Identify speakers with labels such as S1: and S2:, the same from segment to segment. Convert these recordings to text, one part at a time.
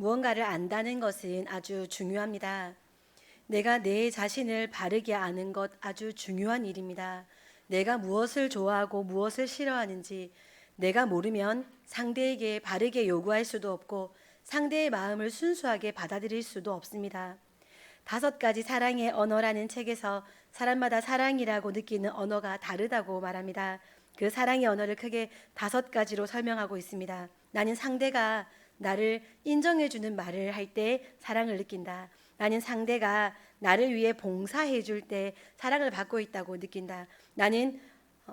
S1: 무언가를 안다는 것은 아주 중요합니다. 내가 내 자신을 바르게 아는 것 아주 중요한 일입니다. 내가 무엇을 좋아하고 무엇을 싫어하는지 내가 모르면 상대에게 바르게 요구할 수도 없고 상대의 마음을 순수하게 받아들일 수도 없습니다. 5가지 사랑의 언어라는 책에서 사람마다 사랑이라고 느끼는 언어가 다르다고 말합니다. 그 사랑의 언어를 크게 5가지로 설명하고 있습니다. 나는 상대가 나를 인정해주는 말을 할 때 사랑을 느낀다. 나는 상대가 나를 위해 봉사해 줄 때 사랑을 받고 있다고 느낀다. 나는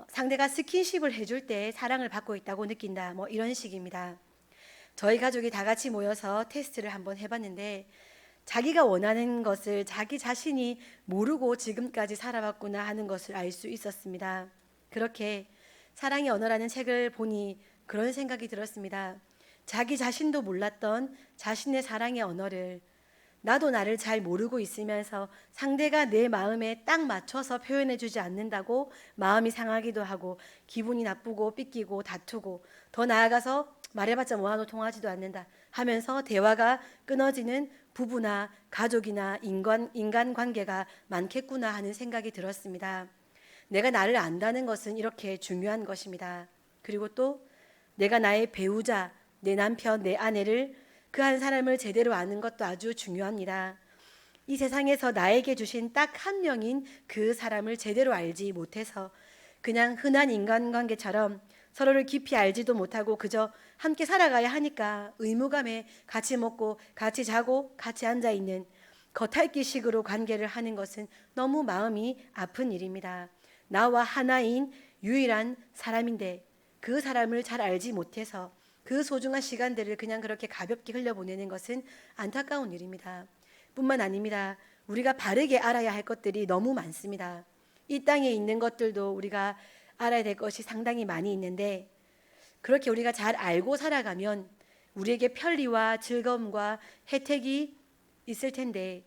S1: 상대가 스킨십을 해줄 때 사랑을 받고 있다고 느낀다. 뭐 이런 식입니다. 저희 가족이 다 같이 모여서 테스트를 한번 해봤는데 자기가 원하는 것을 자기 자신이 모르고 지금까지 살아왔구나 하는 것을 알 수 있었습니다. 그렇게 사랑의 언어라는 책을 보니 그런 생각이 들었습니다. 자기 자신도 몰랐던 자신의 사랑의 언어를 나도 나를 잘 모르고 있으면서 상대가 내 마음에 딱 맞춰서 표현해 주지 않는다고 마음이 상하기도 하고 기분이 나쁘고 삐끼고 다투고 더 나아가서 말해봤자 뭐하노 통하지도 않는다 하면서 대화가 끊어지는 부부나 가족이나 인간 관계가 많겠구나 하는 생각이 들었습니다. 내가 나를 안다는 것은 이렇게 중요한 것입니다. 그리고 또 내가 나의 배우자, 내 남편, 내 아내를 그 한 사람을 제대로 아는 것도 아주 중요합니다. 이 세상에서 나에게 주신 딱 한 명인 그 사람을 제대로 알지 못해서 그냥 흔한 인간관계처럼 서로를 깊이 알지도 못하고 그저 함께 살아가야 하니까 의무감에 같이 먹고 같이 자고 같이 앉아 있는 겉핥기식으로 관계를 하는 것은 너무 마음이 아픈 일입니다. 나와 하나인 유일한 사람인데 그 사람을 잘 알지 못해서 그 소중한 시간들을 그냥 그렇게 가볍게 흘려보내는 것은 안타까운 일입니다. 뿐만 아닙니다. 우리가 바르게 알아야 할 것들이 너무 많습니다. 이 땅에 있는 것들도 우리가 알아야 될 것이 상당히 많이 있는데 그렇게 우리가 잘 알고 살아가면 우리에게 편리와 즐거움과 혜택이 있을 텐데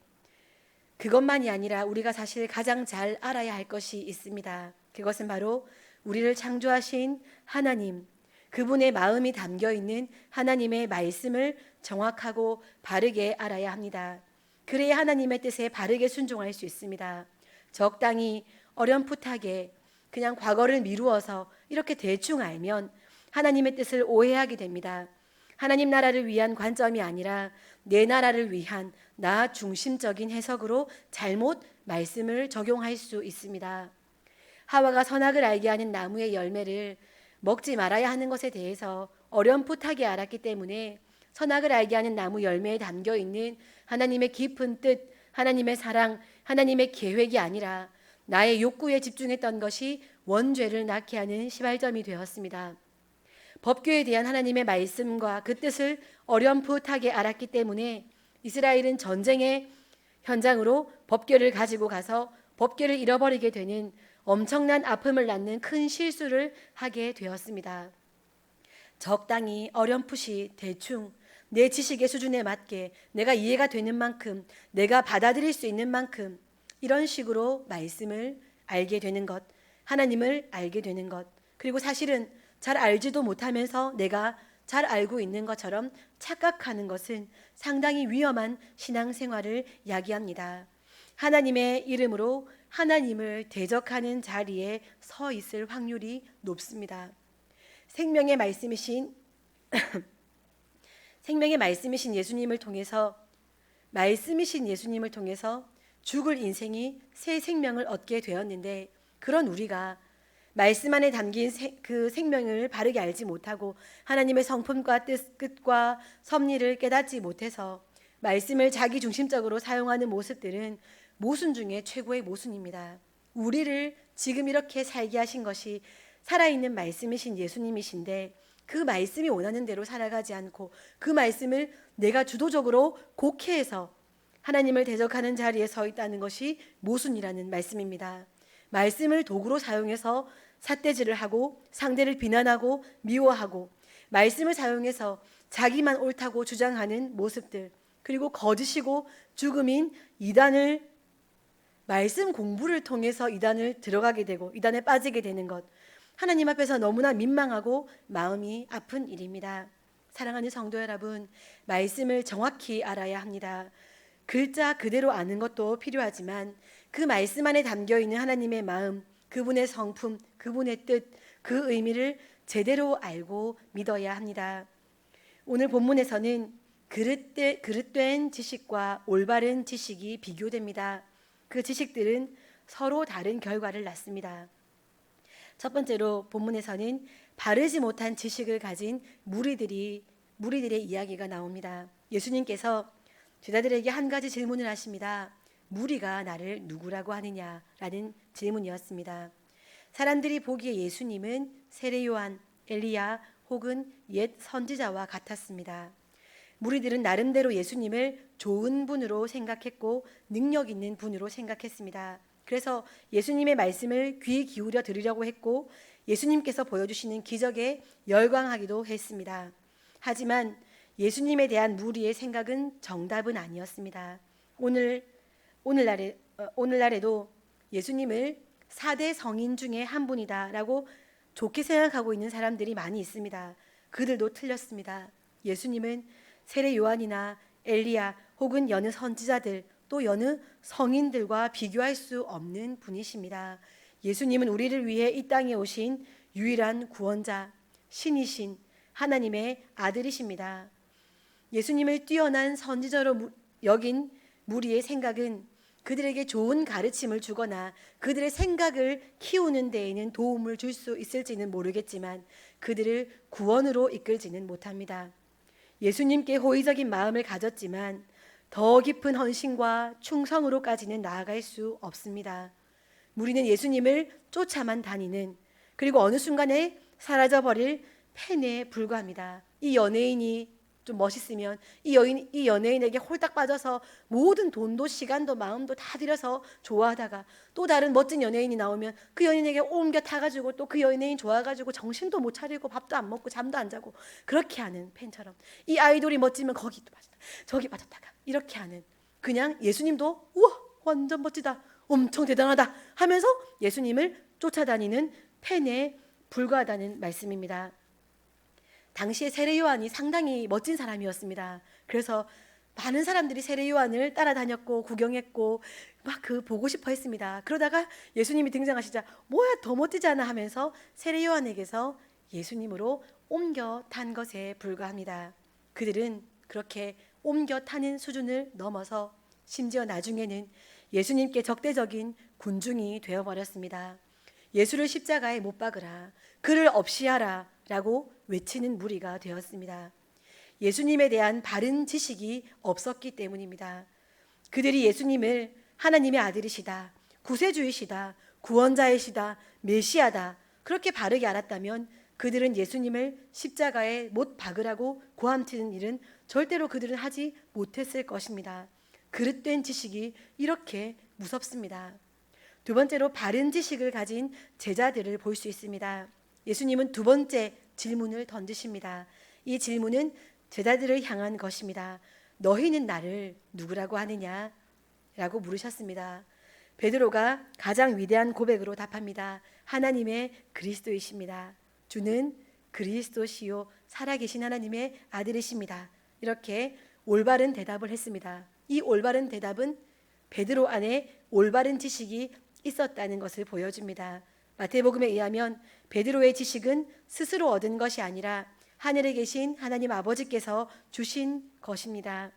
S1: 그것만이 아니라 우리가 사실 가장 잘 알아야 할 것이 있습니다. 그것은 바로 우리를 창조하신 하나님, 그분의 마음이 담겨 있는 하나님의 말씀을 정확하고 바르게 알아야 합니다. 그래야 하나님의 뜻에 바르게 순종할 수 있습니다. 적당히 어렴풋하게 그냥 과거를 미루어서 이렇게 대충 알면 하나님의 뜻을 오해하게 됩니다. 하나님 나라를 위한 관점이 아니라 내 나라를 위한 나 중심적인 해석으로 잘못 말씀을 적용할 수 있습니다. 하와가 선악을 알게 하는 나무의 열매를 먹지 말아야 하는 것에 대해서 어렴풋하게 알았기 때문에 선악을 알게 하는 나무 열매에 담겨 있는 하나님의 깊은 뜻, 하나님의 사랑, 하나님의 계획이 아니라 나의 욕구에 집중했던 것이 원죄를 낳게 하는 시발점이 되었습니다. 법궤에 대한 하나님의 말씀과 그 뜻을 어렴풋하게 알았기 때문에 이스라엘은 전쟁의 현장으로 법궤를 가지고 가서 법궤를 잃어버리게 되는 엄청난 아픔을 낳는 큰 실수를 하게 되었습니다. 적당히 어렴풋이 대충 내 지식의 수준에 맞게 내가 이해가 되는 만큼 내가 받아들일 수 있는 만큼 이런 식으로 말씀을 알게 되는 것, 하나님을 알게 되는 것, 그리고 사실은 잘 알지도 못하면서 내가 잘 알고 있는 것처럼 착각하는 것은 상당히 위험한 신앙생활을 야기합니다. 하나님의 이름으로 하나님을 대적하는 자리에 서 있을 확률이 높습니다. 생명의 말씀이신 생명의 말씀이신 예수님을 통해서 죽을 인생이 새 생명을 얻게 되었는데 그런 우리가 말씀 안에 담긴 그 생명을 바르게 알지 못하고 하나님의 성품과 뜻과 섭리를 깨닫지 못해서 말씀을 자기 중심적으로 사용하는 모습들은 모순 중에 최고의 모순입니다. 우리를 지금 이렇게 살게 하신 것이 살아있는 말씀이신 예수님이신데 그 말씀이 원하는 대로 살아가지 않고 그 말씀을 내가 주도적으로 곡해해서 하나님을 대적하는 자리에 서 있다는 것이 모순이라는 말씀입니다. 말씀을 도구로 사용해서 삿대질을 하고 상대를 비난하고 미워하고 말씀을 사용해서 자기만 옳다고 주장하는 모습들, 그리고 거짓이고 죽음인 이단을 말씀 공부를 통해서 이단을 들어가게 되고 이단에 빠지게 되는 것, 하나님 앞에서 너무나 민망하고 마음이 아픈 일입니다. 사랑하는 성도 여러분, 말씀을 정확히 알아야 합니다. 글자 그대로 아는 것도 필요하지만 그 말씀 안에 담겨 있는 하나님의 마음, 그분의 성품, 그분의 뜻, 그 의미를 제대로 알고 믿어야 합니다. 오늘 본문에서는 그릇된 지식과 올바른 지식이 비교됩니다. 그 지식들은 서로 다른 결과를 낳습니다. 첫 번째로 본문에서는 바르지 못한 지식을 가진 무리들의 이야기가 나옵니다. 예수님께서 제자들에게 한 가지 질문을 하십니다. 무리가 나를 누구라고 하느냐라는 질문이었습니다. 사람들이 보기에 예수님은 세례 요한, 엘리야 혹은 옛 선지자와 같았습니다. 무리들은 나름대로 예수님을 좋은 분으로 생각했고 능력 있는 분으로 생각했습니다. 그래서 예수님의 말씀을 귀 기울여 들으려고 했고 예수님께서 보여주시는 기적에 열광하기도 했습니다. 하지만 예수님에 대한 무리의 생각은 정답은 아니었습니다. 오늘날에도 예수님을 4대 성인 중에 한 분이다라고 좋게 생각하고 있는 사람들이 많이 있습니다. 그들도 틀렸습니다. 예수님은 세례 요한이나 엘리야 혹은 여느 선지자들 또 여느 성인들과 비교할 수 없는 분이십니다. 예수님은 우리를 위해 이 땅에 오신 유일한 구원자, 신이신 하나님의 아들이십니다. 예수님을 뛰어난 선지자로 여긴 무리의 생각은 그들에게 좋은 가르침을 주거나 그들의 생각을 키우는 데에는 도움을 줄 수 있을지는 모르겠지만 그들을 구원으로 이끌지는 못합니다. 예수님께 호의적인 마음을 가졌지만 더 깊은 헌신과 충성으로까지는 나아갈 수 없습니다. 무리는 예수님을 쫓아만 다니는, 그리고 어느 순간에 사라져버릴 팬에 불과합니다. 이 연예인이 좀 멋있으면 이 연예인에게 홀딱 빠져서 모든 돈도 시간도 마음도 다 들여서 좋아하다가 또 다른 멋진 연예인이 나오면 그 연예인에게 옮겨 타가지고 또 그 연예인 좋아가지고 정신도 못 차리고 밥도 안 먹고 잠도 안 자고 그렇게 하는 팬처럼, 이 아이돌이 멋지면 거기 또 빠졌다 저기 빠졌다가 이렇게 하는, 그냥 예수님도 우와 완전 멋지다 엄청 대단하다 하면서 예수님을 쫓아다니는 팬에 불과하다는 말씀입니다. 당시에 세례 요한이 상당히 멋진 사람이었습니다. 그래서 많은 사람들이 세례 요한을 따라다녔고 구경했고 막 보고 싶어 했습니다. 그러다가 예수님이 등장하시자 뭐야 더 멋지잖아 하면서 세례 요한에게서 예수님으로 옮겨 탄 것에 불과합니다. 그들은 그렇게 옮겨 타는 수준을 넘어서 심지어 나중에는 예수님께 적대적인 군중이 되어버렸습니다. 예수를 십자가에 못 박으라, 그를 없이 하라 라고 외치는 무리가 되었습니다. 예수님에 대한 바른 지식이 없었기 때문입니다. 그들이 예수님을 하나님의 아들이시다, 구세주이시다, 구원자이시다, 메시아다 그렇게 바르게 알았다면 그들은 예수님을 십자가에 못 박으라고 고함치는 일은 절대로 그들은 하지 못했을 것입니다. 그릇된 지식이 이렇게 무섭습니다. 두 번째로 바른 지식을 가진 제자들을 볼 수 있습니다. 예수님은 두 번째 질문을 던지십니다. 이 질문은 제자들을 향한 것입니다. 너희는 나를 누구라고 하느냐? 라고 물으셨습니다. 베드로가 가장 위대한 고백으로 답합니다. 하나님의 그리스도이십니다. 주는 그리스도시요 살아계신 하나님의 아들이십니다. 이렇게 올바른 대답을 했습니다. 이 올바른 대답은 베드로 안에 올바른 지식이 있었다는 것을 보여줍니다. 마태복음에 의하면 베드로의 지식은 스스로 얻은 것이 아니라 하늘에 계신 하나님 아버지께서 주신 것입니다.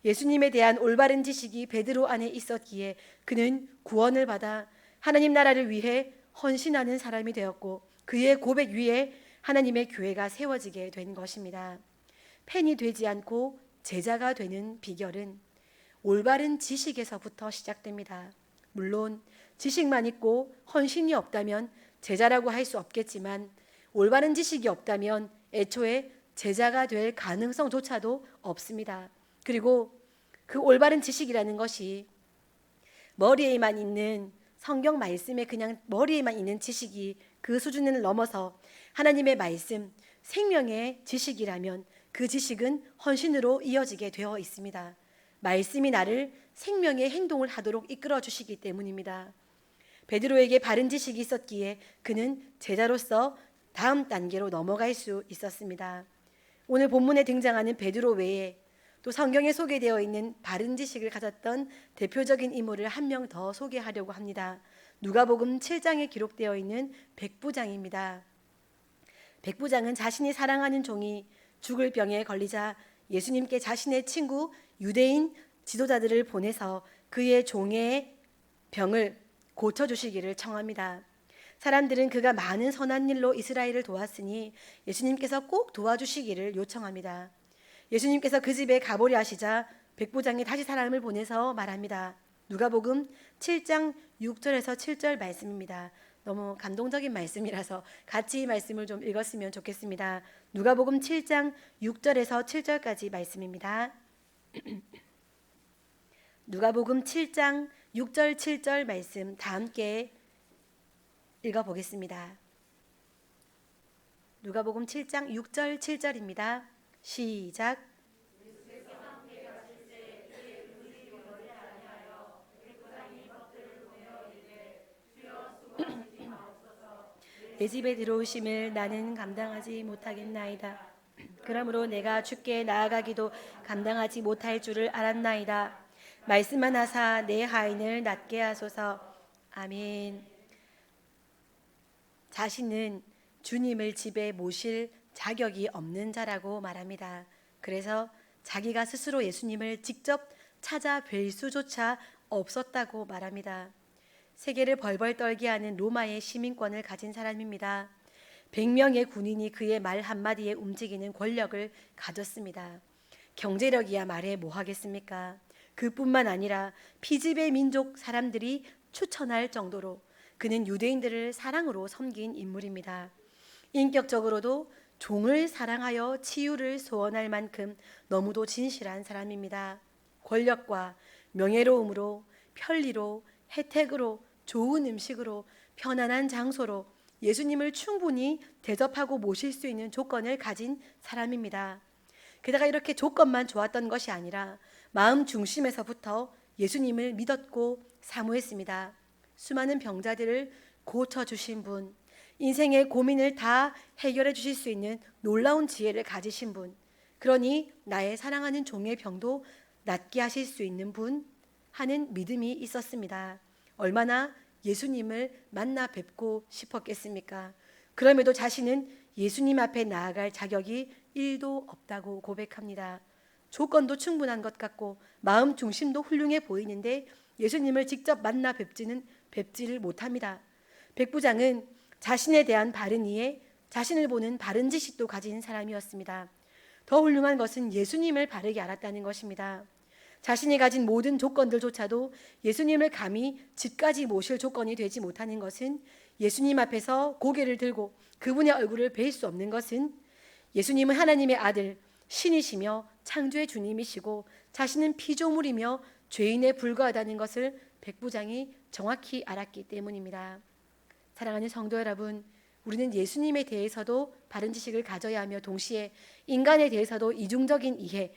S1: 예수님에 대한 올바른 지식이 베드로 안에 있었기에 그는 구원을 받아 하나님 나라를 위해 헌신하는 사람이 되었고 그의 고백 위에 하나님의 교회가 세워지게 된 것입니다. 팬이 되지 않고 제자가 되는 비결은 올바른 지식에서부터 시작됩니다. 물론 지식만 있고 헌신이 없다면 제자라고 할 수 없겠지만 올바른 지식이 없다면 애초에 제자가 될 가능성조차도 없습니다. 그리고 그 올바른 지식이라는 것이 머리에만 있는 성경 말씀에 그냥 머리에만 있는 지식이 그 수준을 넘어서 하나님의 말씀, 생명의 지식이라면 그 지식은 헌신으로 이어지게 되어 있습니다. 말씀이 나를 생명의 행동을 하도록 이끌어 주시기 때문입니다. 베드로에게 바른 지식이 있었기에 그는 제자로서 다음 단계로 넘어갈 수 있었습니다. 오늘 본문에 등장하는 베드로 외에 또 성경에 소개되어 있는 바른 지식을 가졌던 대표적인 인물을 한 명 더 소개하려고 합니다. 누가복음 7장에 기록되어 있는 백부장입니다. 백부장은 자신이 사랑하는 종이 죽을 병에 걸리자 예수님께 자신의 친구 유대인 지도자들을 보내서 그의 종의 병을 고쳐주시기를 청합니다. 사람들은 그가 많은 선한 일로 이스라엘을 도왔으니 예수님께서 꼭 도와주시기를 요청합니다. 예수님께서 그 집에 가보려 하시자 백부장이 다시 사람을 보내서 말합니다. 누가복음 7장 6절에서 7절 말씀입니다. 너무 감동적인 말씀이라서 같이 이 말씀을 좀 읽었으면 좋겠습니다. 누가복음 7장 6절에서 7절까지 말씀입니다. 누가복음 7장 6절 7절 말씀 다 함께 읽어보겠습니다. 누가복음 7장 6절 7절입니다. 시작. 내 집에 들어오심을 나는 감당하지 못하겠나이다. 그러므로 내가 주께 나아가기도 감당하지 못할 줄을 알았나이다. 말씀만 하사 내 하인을 낫게 하소서. 아멘. 자신은 주님을 집에 모실 자격이 없는 자라고 말합니다. 그래서 자기가 스스로 예수님을 직접 찾아뵐 수조차 없었다고 말합니다. 세계를 벌벌 떨게 하는 로마의 시민권을 가진 사람입니다. 100명의 군인이 그의 말 한마디에 움직이는 권력을 가졌습니다. 경제력이야 말해 뭐 하겠습니까? 그뿐만 아니라 피지배 민족 사람들이 추천할 정도로 그는 유대인들을 사랑으로 섬긴 인물입니다. 인격적으로도 종을 사랑하여 치유를 소원할 만큼 너무도 진실한 사람입니다. 권력과 명예로움으로, 편리로, 혜택으로, 좋은 음식으로, 편안한 장소로 예수님을 충분히 대접하고 모실 수 있는 조건을 가진 사람입니다. 게다가 이렇게 조건만 좋았던 것이 아니라 마음 중심에서부터 예수님을 믿었고 사모했습니다. 수많은 병자들을 고쳐주신 분, 인생의 고민을 다 해결해 주실 수 있는 놀라운 지혜를 가지신 분, 그러니 나의 사랑하는 종의 병도 낫게 하실 수 있는 분 하는 믿음이 있었습니다. 얼마나 예수님을 만나 뵙고 싶었겠습니까? 그럼에도 자신은 예수님 앞에 나아갈 자격이 1도 없다고 고백합니다. 조건도 충분한 것 같고 마음 중심도 훌륭해 보이는데 예수님을 직접 만나 뵙지를 못합니다. 백부장은 자신에 대한 바른 이해, 자신을 보는 바른 지식도 가진 사람이었습니다. 더 훌륭한 것은 예수님을 바르게 알았다는 것입니다. 자신이 가진 모든 조건들조차도 예수님을 감히 집까지 모실 조건이 되지 못하는 것은, 예수님 앞에서 고개를 들고 그분의 얼굴을 뵐 수 없는 것은, 예수님은 하나님의 아들, 신이시며 창조의 주님이시고 자신은 피조물이며 죄인에 불과하다는 것을 백부장이 정확히 알았기 때문입니다. 사랑하는 성도 여러분, 우리는 예수님에 대해서도 바른 지식을 가져야 하며 동시에 인간에 대해서도 이중적인 이해,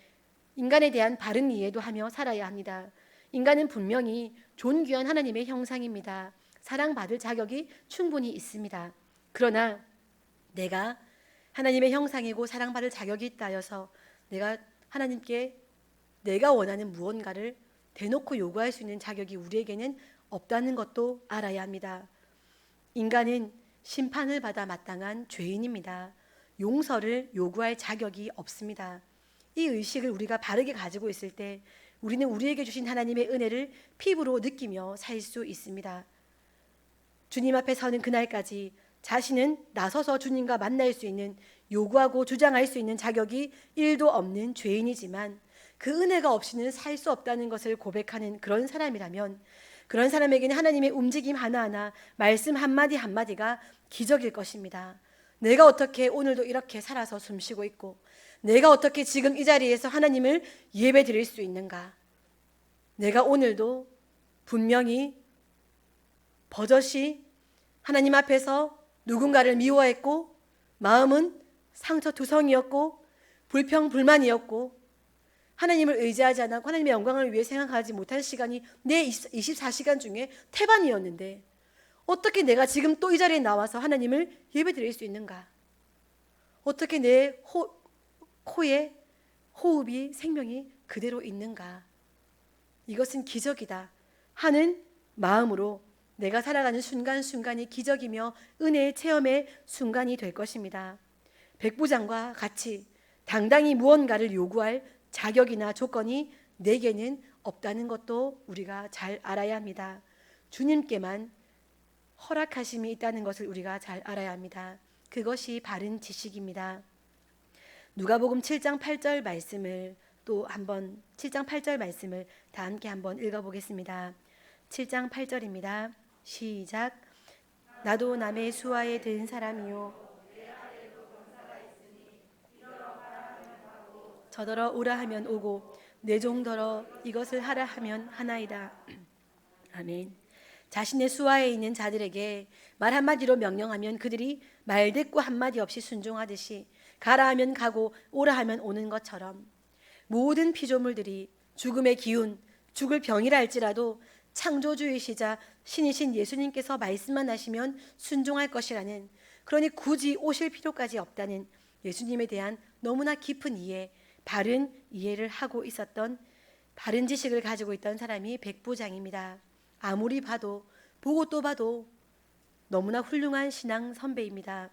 S1: 인간에 대한 바른 이해도 하며 살아야 합니다. 인간은 분명히 존귀한 하나님의 형상입니다. 사랑받을 자격이 충분히 있습니다. 그러나 내가 하나님의 형상이고 사랑받을 자격이 있다 하여서 내가 하나님께 내가 원하는 무언가를 대놓고 요구할 수 있는 자격이 우리에게는 없다는 것도 알아야 합니다. 인간은 심판을 받아 마땅한 죄인입니다. 용서를 요구할 자격이 없습니다. 이 의식을 우리가 바르게 가지고 있을 때 우리는 우리에게 주신 하나님의 은혜를 피부로 느끼며 살 수 있습니다. 주님 앞에 서는 그날까지 자신은 나서서 주님과 만날 수 있는, 요구하고 주장할 수 있는 자격이 1도 없는 죄인이지만 그 은혜가 없이는 살 수 없다는 것을 고백하는 그런 사람이라면, 그런 사람에게는 하나님의 움직임 하나하나, 말씀 한마디 한마디가 기적일 것입니다. 내가 어떻게 오늘도 이렇게 살아서 숨쉬고 있고, 내가 어떻게 지금 이 자리에서 하나님을 예배 드릴 수 있는가? 내가 오늘도 분명히 버젓이 하나님 앞에서 누군가를 미워했고, 마음은 상처투성이었고, 불평불만이었고, 하나님을 의지하지 않고 하나님의 영광을 위해 생각하지 못한 시간이 내 24시간 중에 태반이었는데 어떻게 내가 지금 또 이 자리에 나와서 하나님을 예배드릴 수 있는가? 어떻게 내 코에 호흡이 생명이 그대로 있는가? 이것은 기적이다 하는 마음으로 내가 살아가는 순간순간이 기적이며 은혜의 체험의 순간이 될 것입니다. 백부장과 같이 당당히 무언가를 요구할 자격이나 조건이 내게는 없다는 것도 우리가 잘 알아야 합니다. 주님께만 허락하심이 있다는 것을 우리가 잘 알아야 합니다. 그것이 바른 지식입니다. 누가복음 7장 8절 말씀을 또 한번 7장 8절 말씀을 다 함께 한번 읽어보겠습니다. 7장 8절입니다. 시작. 나도 남의 수하에 든 사람이요 저더러 오라 하면 오고 내 종더러 이것을 하라 하면 하나이다. 아멘. 자신의 수하에 있는 자들에게 말 한마디로 명령하면 그들이 말대꾸 한마디 없이 순종하듯이 가라 하면 가고 오라 하면 오는 것처럼 모든 피조물들이 죽음의 기운, 죽을 병이라 할지라도 창조주이시자 신이신 예수님께서 말씀만 하시면 순종할 것이라는, 그러니 굳이 오실 필요까지 없다는 예수님에 대한 너무나 깊은 이해, 바른 이해를 하고 있었던, 바른 지식을 가지고 있던 사람이 백부장입니다. 아무리 봐도 보고 또 봐도 너무나 훌륭한 신앙 선배입니다.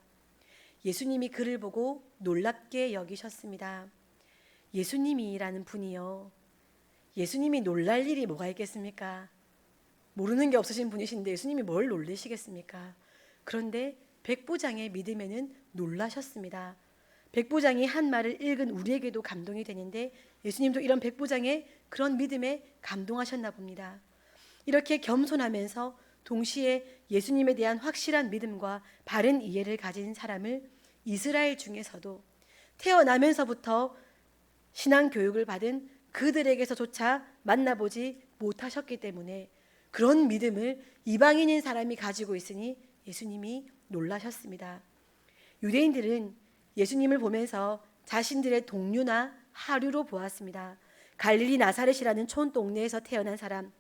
S1: 예수님이 그를 보고 놀랍게 여기셨습니다. 예수님이라는 분이요, 예수님이 놀랄 일이 뭐가 있겠습니까? 모르는 게 없으신 분이신데 예수님이 뭘 놀리시겠습니까? 그런데 백부장의 믿음에는 놀라셨습니다. 백부장이 한 말을 읽은 우리에게도 감동이 되는데 예수님도 이런 백부장의 그런 믿음에 감동하셨나 봅니다. 이렇게 겸손하면서 동시에 예수님에 대한 확실한 믿음과 바른 이해를 가진 사람을 이스라엘 중에서도 태어나면서부터 신앙 교육을 받은 그들에게서조차 만나보지 못하셨기 때문에 그런 믿음을 이방인인 사람이 가지고 있으니 예수님이 놀라셨습니다. 유대인들은 예수님을 보면서 자신들의 동료나 하류로 보았습니다. 갈릴리 나사렛이라는 촌 동네에서 태어난 사람,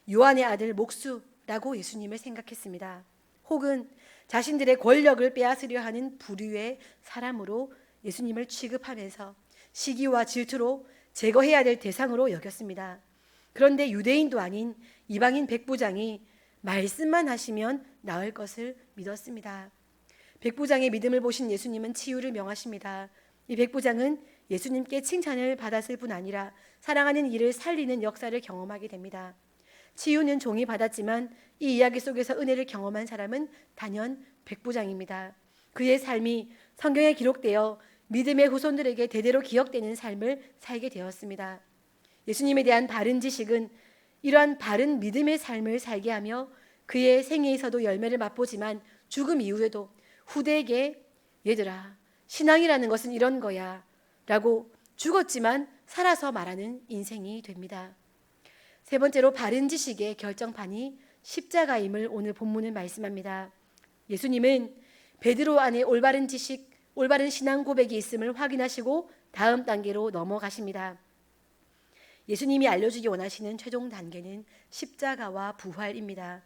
S1: 요한의 아들 목수라고 예수님을 생각했습니다. 혹은 자신들의 권력을 빼앗으려 하는 부류의 사람으로 예수님을 취급하면서 시기와 질투로 제거해야 될 대상으로 여겼습니다. 그런데 유대인도 아닌 이방인 백부장이 말씀만 하시면 나을 것을 믿었습니다. 백부장의 믿음을 보신 예수님은 치유를 명하십니다. 이 백부장은 예수님께 칭찬을 받았을 뿐 아니라 사랑하는 이를 살리는 역사를 경험하게 됩니다. 치유는 종이 받았지만 이 이야기 속에서 은혜를 경험한 사람은 단연 백부장입니다. 그의 삶이 성경에 기록되어 믿음의 후손들에게 대대로 기억되는 삶을 살게 되었습니다. 예수님에 대한 바른 지식은 이러한 바른 믿음의 삶을 살게 하며 그의 생애에서도 열매를 맛보지만 죽음 이후에도 후대에게 얘들아, 신앙이라는 것은 이런 거야 라고 죽었지만 살아서 말하는 인생이 됩니다. 세 번째로 바른 지식의 결정판이 십자가임을 오늘 본문은 말씀합니다. 예수님은 베드로 안에 올바른 지식, 올바른 신앙 고백이 있음을 확인하시고 다음 단계로 넘어가십니다. 예수님이 알려주기 원하시는 최종 단계는 십자가와 부활입니다.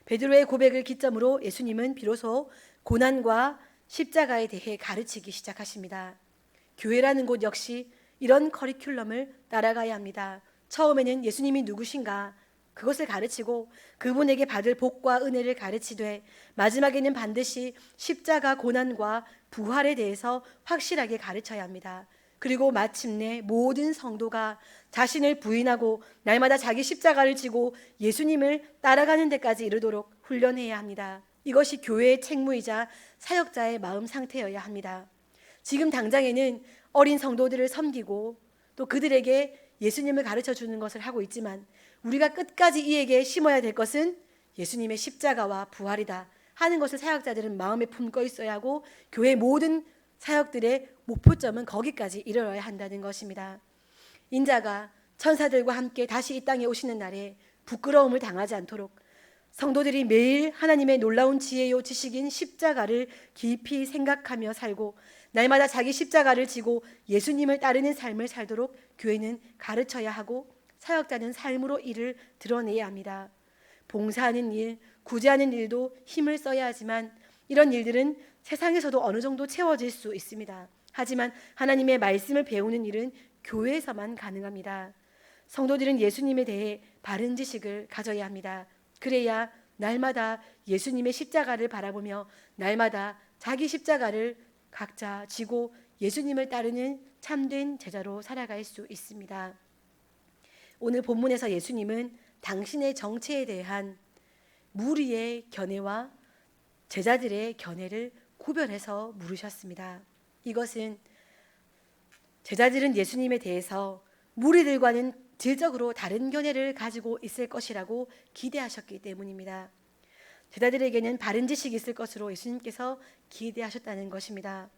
S1: 베드로의 고백을 기점으로 예수님은 비로소 고난과 십자가에 대해 가르치기 시작하십니다. 교회라는 곳 역시 이런 커리큘럼을 따라가야 합니다. 처음에는 예수님이 누구신가 그것을 가르치고 그분에게 받을 복과 은혜를 가르치되 마지막에는 반드시 십자가 고난과 부활에 대해서 확실하게 가르쳐야 합니다. 그리고 마침내 모든 성도가 자신을 부인하고 날마다 자기 십자가를 지고 예수님을 따라가는 데까지 이르도록 훈련해야 합니다. 이것이 교회의 책무이자 사역자의 마음 상태여야 합니다. 지금 당장에는 어린 성도들을 섬기고 또 그들에게 예수님을 가르쳐 주는 것을 하고 있지만 우리가 끝까지 이에게 심어야 될 것은 예수님의 십자가와 부활이다 하는 것을 사역자들은 마음에 품고 있어야 하고 교회 모든 사역들의 목표점은 거기까지 이르러야 한다는 것입니다. 인자가 천사들과 함께 다시 이 땅에 오시는 날에 부끄러움을 당하지 않도록 성도들이 매일 하나님의 놀라운 지혜요 지식인 십자가를 깊이 생각하며 살고 날마다 자기 십자가를 지고 예수님을 따르는 삶을 살도록 교회는 가르쳐야 하고 사역자는 삶으로 이를 드러내야 합니다. 봉사하는 일, 구제하는 일도 힘을 써야 하지만 이런 일들은 세상에서도 어느 정도 채워질 수 있습니다. 하지만 하나님의 말씀을 배우는 일은 교회에서만 가능합니다. 성도들은 예수님에 대해 바른 지식을 가져야 합니다. 그래야 날마다 예수님의 십자가를 바라보며 날마다 자기 십자가를 각자 지고 예수님을 따르는 참된 제자로 살아갈 수 있습니다. 오늘 본문에서 예수님은 당신의 정체에 대한 무리의 견해와 제자들의 견해를 구별해서 물으셨습니다. 이것은 제자들은 예수님에 대해서 무리들과는 질적으로 다른 견해를 가지고 있을 것이라고 기대하셨기 때문입니다. 제자들에게는 바른 지식이 있을 것으로 예수님께서 기대하셨다는 것입니다.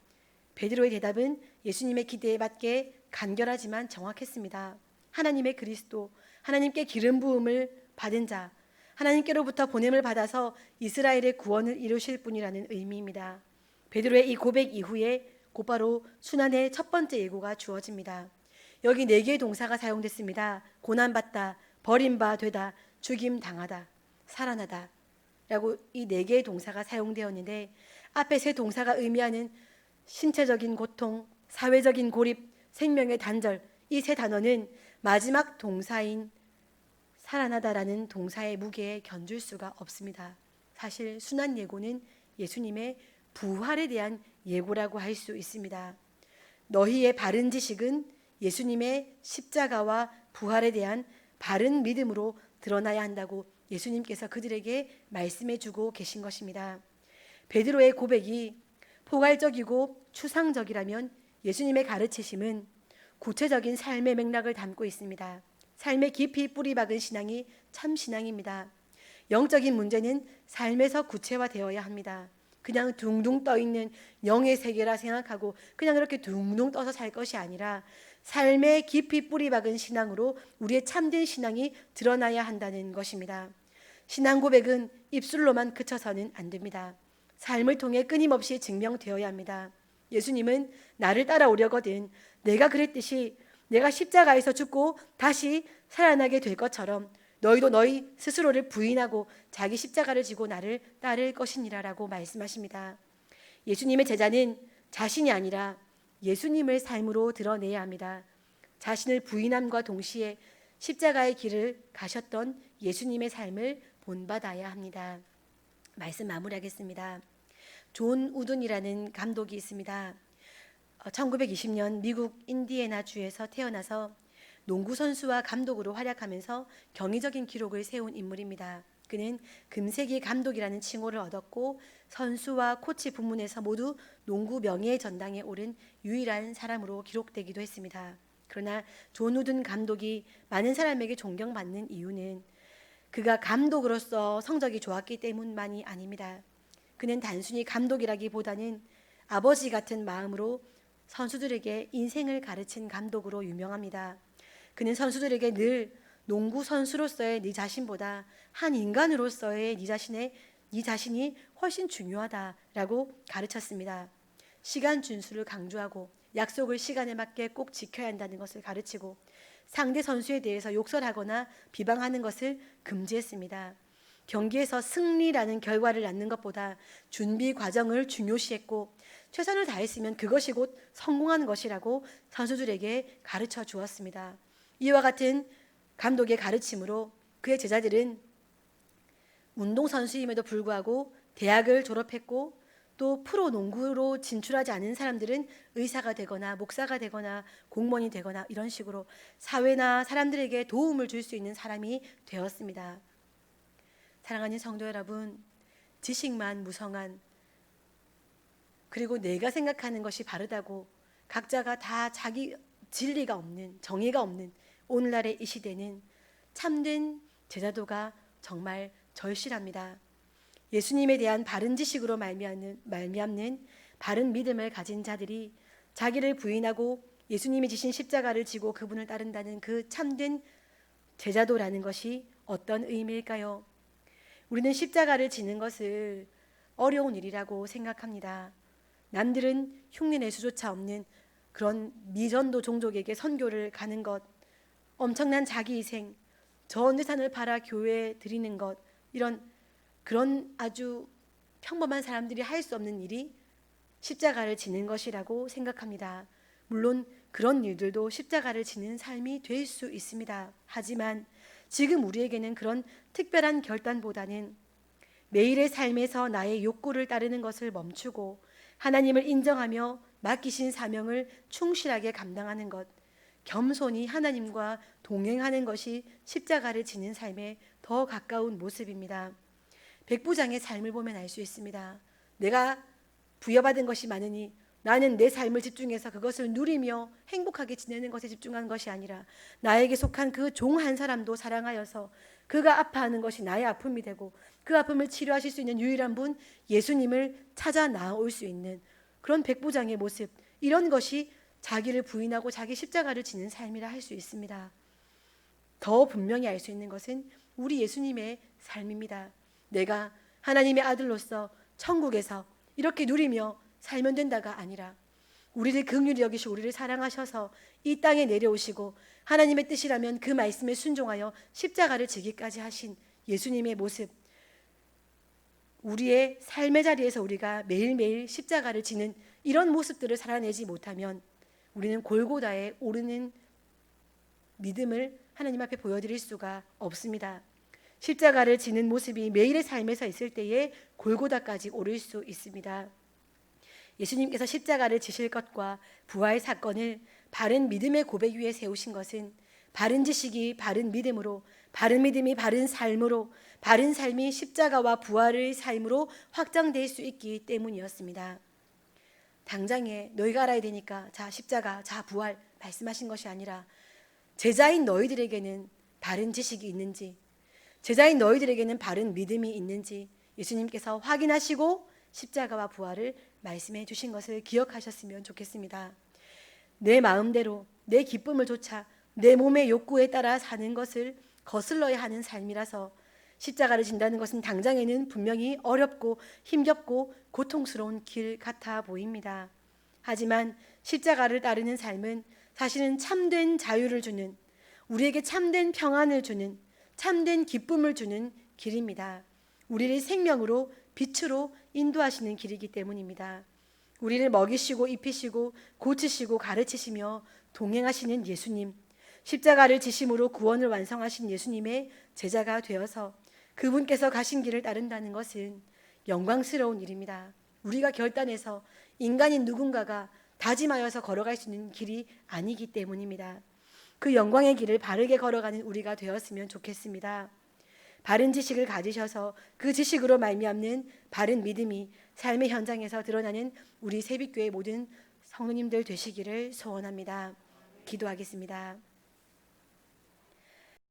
S1: 베드로의 대답은 예수님의 기대에 맞게 간결하지만 정확했습니다. 하나님의 그리스도, 하나님께 기름 부음을 받은 자, 하나님께로부터 보냄을 받아서 이스라엘의 구원을 이루실 분이라는 의미입니다. 베드로의 이 고백 이후에 곧바로 순환의 첫 번째 예고가 주어집니다. 여기 4개의 동사가 사용됐습니다. 고난받다, 버림받되다, 죽임당하다, 살아나다 라고 이 4개의 동사가 사용되었는데 앞에 3 동사가 의미하는 신체적인 고통, 사회적인 고립, 생명의 단절, 이 3 단어는 마지막 동사인 살아나다라는 동사의 무게에 견줄 수가 없습니다. 사실 순환 예고는 예수님의 부활에 대한 예고라고 할 수 있습니다. 너희의 바른 지식은 예수님의 십자가와 부활에 대한 바른 믿음으로 드러나야 한다고 예수님께서 그들에게 말씀해 주고 계신 것입니다. 베드로의 고백이 포괄적이고 추상적이라면 예수님의 가르치심은 구체적인 삶의 맥락을 담고 있습니다. 삶에 깊이 뿌리 박은 신앙이 참 신앙입니다. 영적인 문제는 삶에서 구체화되어야 합니다. 그냥 둥둥 떠있는 영의 세계라 생각하고 그냥 그렇게 둥둥 떠서 살 것이 아니라 삶에 깊이 뿌리 박은 신앙으로 우리의 참된 신앙이 드러나야 한다는 것입니다. 신앙 고백은 입술로만 그쳐서는 안 됩니다. 삶을 통해 끊임없이 증명되어야 합니다. 예수님은 나를 따라오려거든 내가 그랬듯이 내가 십자가에서 죽고 다시 살아나게 될 것처럼 너희도 너희 스스로를 부인하고 자기 십자가를 지고 나를 따를 것이니라 라고 말씀하십니다. 예수님의 제자는 자신이 아니라 예수님을 삶으로 드러내야 합니다. 자신을 부인함과 동시에 십자가의 길을 가셨던 예수님의 삶을 본받아야 합니다. 말씀 마무리하겠습니다. 존 우든이라는 감독이 있습니다. 1920년 미국 인디애나 주에서 태어나서 농구 선수와 감독으로 활약하면서 경이적인 기록을 세운 인물입니다. 그는 금세기 감독이라는 칭호를 얻었고 선수와 코치 부문에서 모두 농구 명예의 전당에 오른 유일한 사람으로 기록되기도 했습니다. 그러나 존 우든 감독이 많은 사람에게 존경받는 이유는 그가 감독으로서 성적이 좋았기 때문만이 아닙니다. 그는 단순히 감독이라기보다는 아버지 같은 마음으로 선수들에게 인생을 가르친 감독으로 유명합니다. 그는 선수들에게 늘 농구 선수로서의 네 자신보다 한 인간으로서의 네 자신이 훨씬 중요하다라고 가르쳤습니다. 시간 준수를 강조하고 약속을 시간에 맞게 꼭 지켜야 한다는 것을 가르치고 상대 선수에 대해서 욕설하거나 비방하는 것을 금지했습니다. 경기에서 승리라는 결과를 낳는 것보다 준비 과정을 중요시했고 최선을 다했으면 그것이 곧 성공한 것이라고 선수들에게 가르쳐 주었습니다. 이와 같은 감독의 가르침으로 그의 제자들은 운동선수임에도 불구하고 대학을 졸업했고 또 프로 농구로 진출하지 않은 사람들은 의사가 되거나 목사가 되거나 공무원이 되거나 이런 식으로 사회나 사람들에게 도움을 줄 수 있는 사람이 되었습니다. 사랑하는 성도 여러분, 지식만 무성한 그리고 내가 생각하는 것이 바르다고 각자가 다 자기 진리가 없는 정의가 없는 오늘날의 이 시대는 참된 제자도가 정말 절실합니다. 예수님에 대한 바른 지식으로 말미암는 바른 믿음을 가진 자들이 자기를 부인하고 예수님이 지신 십자가를 지고 그분을 따른다는 그 참된 제자도라는 것이 어떤 의미일까요? 우리는 십자가를 지는 것을 어려운 일이라고 생각합니다. 남들은 흉내낼 수조차 없는 그런 미전도 종족에게 선교를 가는 것, 엄청난 자기희생, 전 재산을 팔아 교회에 드리는 것, 그런 아주 평범한 사람들이 할 수 없는 일이 십자가를 지는 것이라고 생각합니다. 물론 그런 일들도 십자가를 지는 삶이 될 수 있습니다. 하지만 지금 우리에게는 그런 특별한 결단보다는 매일의 삶에서 나의 욕구를 따르는 것을 멈추고 하나님을 인정하며 맡기신 사명을 충실하게 감당하는 것, 겸손히 하나님과 동행하는 것이 십자가를 지는 삶에 더 가까운 모습입니다. 백부장의 삶을 보면 알 수 있습니다. 내가 부여받은 것이 많으니 나는 내 삶을 집중해서 그것을 누리며 행복하게 지내는 것에 집중한 것이 아니라 나에게 속한 그 종 한 사람도 사랑하여서 그가 아파하는 것이 나의 아픔이 되고 그 아픔을 치료하실 수 있는 유일한 분 예수님을 찾아 나올 수 있는 그런 백부장의 모습, 이런 것이 자기를 부인하고 자기 십자가를 지는 삶이라 할 수 있습니다. 더 분명히 알 수 있는 것은 우리 예수님의 삶입니다. 내가 하나님의 아들로서 천국에서 이렇게 누리며 살면 된다가 아니라 우리를 긍휼히 여기시고 우리를 사랑하셔서 이 땅에 내려오시고 하나님의 뜻이라면 그 말씀에 순종하여 십자가를 지기까지 하신 예수님의 모습, 우리의 삶의 자리에서 우리가 매일매일 십자가를 지는 이런 모습들을 살아내지 못하면 우리는 골고다에 오르는 믿음을 하나님 앞에 보여드릴 수가 없습니다. 십자가를 지는 모습이 매일의 삶에서 있을 때에 골고다까지 오를 수 있습니다. 예수님께서 십자가를 지실 것과 부활 사건을 바른 믿음의 고백 위에 세우신 것은 바른 지식이 바른 믿음으로, 바른 믿음이 바른 삶으로, 바른 삶이 십자가와 부활의 삶으로 확장될 수 있기 때문이었습니다. 당장에 너희가 알아야 되니까 자 십자가, 자 부활 말씀하신 것이 아니라 제자인 너희들에게는 바른 지식이 있는지, 제자인 너희들에게는 바른 믿음이 있는지 예수님께서 확인하시고 십자가와 부활을 말씀해 주신 것을 기억하셨으면 좋겠습니다. 내 마음대로 내 기쁨을 좇아 내 몸의 욕구에 따라 사는 것을 거슬러야 하는 삶이라서 십자가를 진다는 것은 당장에는 분명히 어렵고 힘겹고 고통스러운 길 같아 보입니다. 하지만 십자가를 따르는 삶은 사실은 참된 자유를 주는, 우리에게 참된 평안을 주는, 참된 기쁨을 주는 길입니다. 우리를 생명으로 빛으로 인도하시는 길이기 때문입니다. 우리를 먹이시고 입히시고 고치시고 가르치시며 동행하시는 예수님, 십자가를 지심으로 구원을 완성하신 예수님의 제자가 되어서 그분께서 가신 길을 따른다는 것은 영광스러운 일입니다. 우리가 결단해서 인간인 누군가가 다짐하여서 걸어갈 수 있는 길이 아니기 때문입니다. 그 영광의 길을 바르게 걸어가는 우리가 되었으면 좋겠습니다. 바른 지식을 가지셔서 그 지식으로 말미암는 바른 믿음이 삶의 현장에서 드러나는 우리 새빛교회 모든 성도님들 되시기를 소원합니다. 기도하겠습니다.